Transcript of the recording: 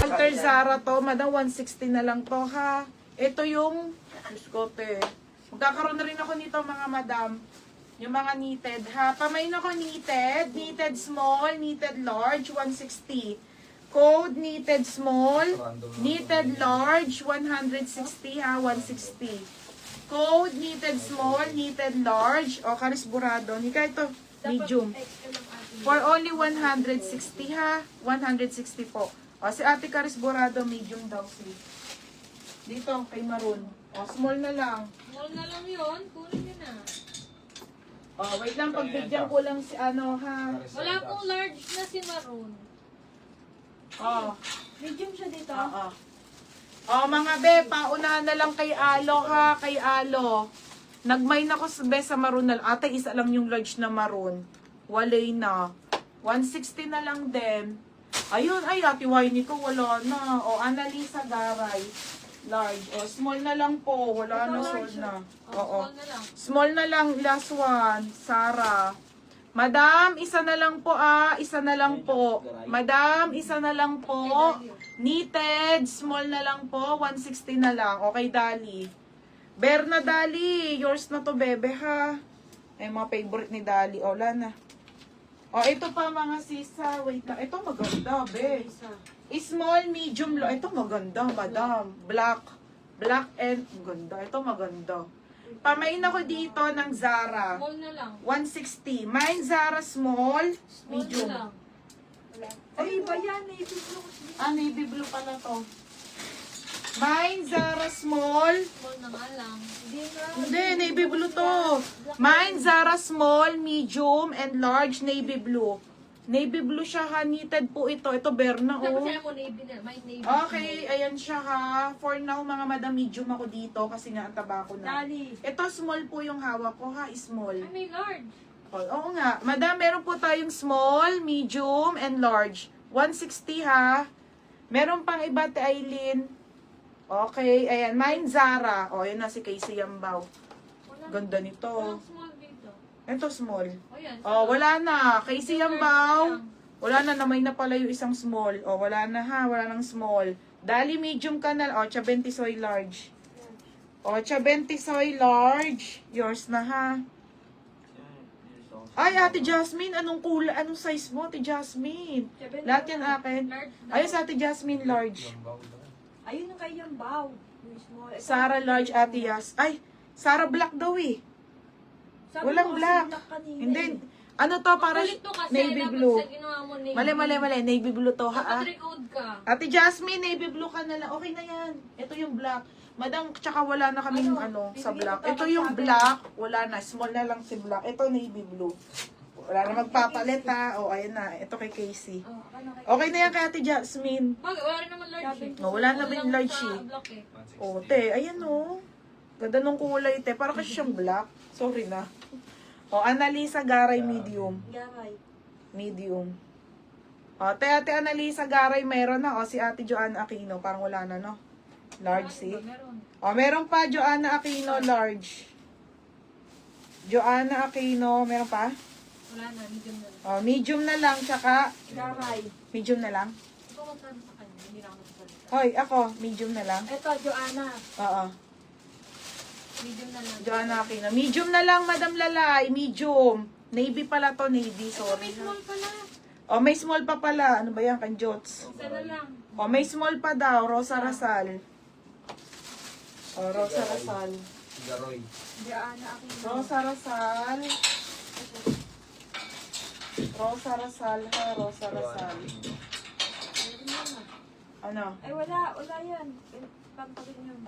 Alter Zara to, madam, 160 na lang to ha. Ito yung, Diyos ko te, magkakaroon na rin ako nito mga madam. Yung mga knitted ha. Pamain ako knitted, knitted small, knitted large, 160. Code knitted small, knitted large, 160 ha, 160. Code knitted small, knitted large, o Karis Burado. Nika ito, medium. For only 160 ha, 160 po. O si Ate Karis Burado, medium daw si. Dito kay Maroon. O small na lang. Small na lang yun, kunin nyo na. Oh, wait lang, pagbigyan ko lang si ano ha. Wala pong large na si Maroon. Oh, Medium siya dito. oo. Oh, mga be, paunahan na lang kay Alo ha, kay Alo. Nagmay na ko sa Maroon na lang. Ate, isa lang yung large na Maroon. Walay na. 160 na lang din. Ayun, ay, Ate Winnie ko, wala na. O, Annalisa Garay. Large. O, small na lang po. Wala na, sold na. Oo. Small na lang. Small na lang, last one. Sarah. Madam, isa na lang po isa na lang po. Madam, isa na lang po. Knitted, small na lang po. 160 na lang. Okay, Dali. Berna Dali, yours na to, bebe ha. Ay, mga favorite ni Dali. O, wala na. O, ito pa mga sisa. Wait lang. Ito maganda, be. Small, medium, ito maganda, madam. Black. Black and maganda. Ito maganda. Pamain ako dito ng Zara. Small na lang. 160. Mine Zara small, Small medium. na lang. Ay, iba yan. Navy blue. Navy blue pala to. Mine Zara small. Small na nga lang. Hindi, navy blue to. Mine Zara small, medium, and large navy blue. Navy blue siya ha. Knitted po ito. Ito Berna, oh. Kasi mo navy na. May navy. Okay, ayan siya ha. For now, mga madam, medium ako dito kasi nga ang taba ko na. Dali. Ito, small po yung hawak ko ha. Small. Ay, may large. Oh, oo nga. Madam, meron po tayong small, medium, and large. 160 ha. Meron pang iba, Te Aileen. Okay, ayan. Mine Zara. O, yun na si Casey Yambaw. Ganda nito. Walang small dito. Ito small. O yan. Oh, wala na. Casey Yambaw. Wala na, namay na pala yung isang small. O, wala na ha. Wala nang small. Dali, medium ka na. O, 70 soy large. O, 70 soy large. Yours na ha. Ay, Ate Jasmine, anong kulay, anong size mo, Ate Jasmine? Lahat yan akin. Large na. Ayos, Ate Jasmine, large. Ayun yung kay Yambaw. Yung small. Sarah, large, Ate Yas. Ay, Sarah, black daw eh. Sabi Walang mo kasi black. kanina Hindi, eh. ano to, para Kulit to kasi. navy Dapat blue. sa ginawa mo navy. Mali, navy blue to, ha? Dapat recode ka. Ate Jasmine, navy blue ka na lang. Okay na yan. Ito yung black. Madam, tsaka wala na kaming sa black. Ito yung black, wala na. Small na lang si black. Ito navy blue. Wala na magpapalit ha. O, ayan na. Ito kay Casey. Oh, ano kay Okay na yan kay Ate Jasmine. Bakit? Wala rin naman large eh. Oh, wala na Wala rin lang large sa eh. block eh. Oh, te, ayan oh. Ganda nung kulay, te. Para kasi siyang black. Sorry na. Oh, Annalisa Garay, medium. Garay. Medium. Oh, te, Ate Annalisa Garay, meron na. Oh, si Ate Joanna Aquino, parang wala na, no? Large, see? Meron. Oh, meron pa, Joanna Aquino, large. Joanna Aquino, meron pa? Wala na, medium na lang. Oh, medium na lang, tsaka Garay. medium na lang. Ikaw magsabi sa kanya, hindi na ako magsalita. Hoy, ako, medium na lang. Ito, Joanna. Oo. Medium na lang. Joanna Aquino. Medium na lang, Madam Lalay. Medium. Navy pala to, navy. Ito Sorry. may small pala. Oh, may small pa pala. Ano ba yan, Kanjots? Isa na lang. Oh, may small pa daw. Rosa Rasal. Oh, Rosa Rasal. Garoy. Joanna Aquino. Rosa Rasal. Rosa Rasal ha, Rosa Rasal. Ano? Ay, wala. Wala yan. Pampagin yun.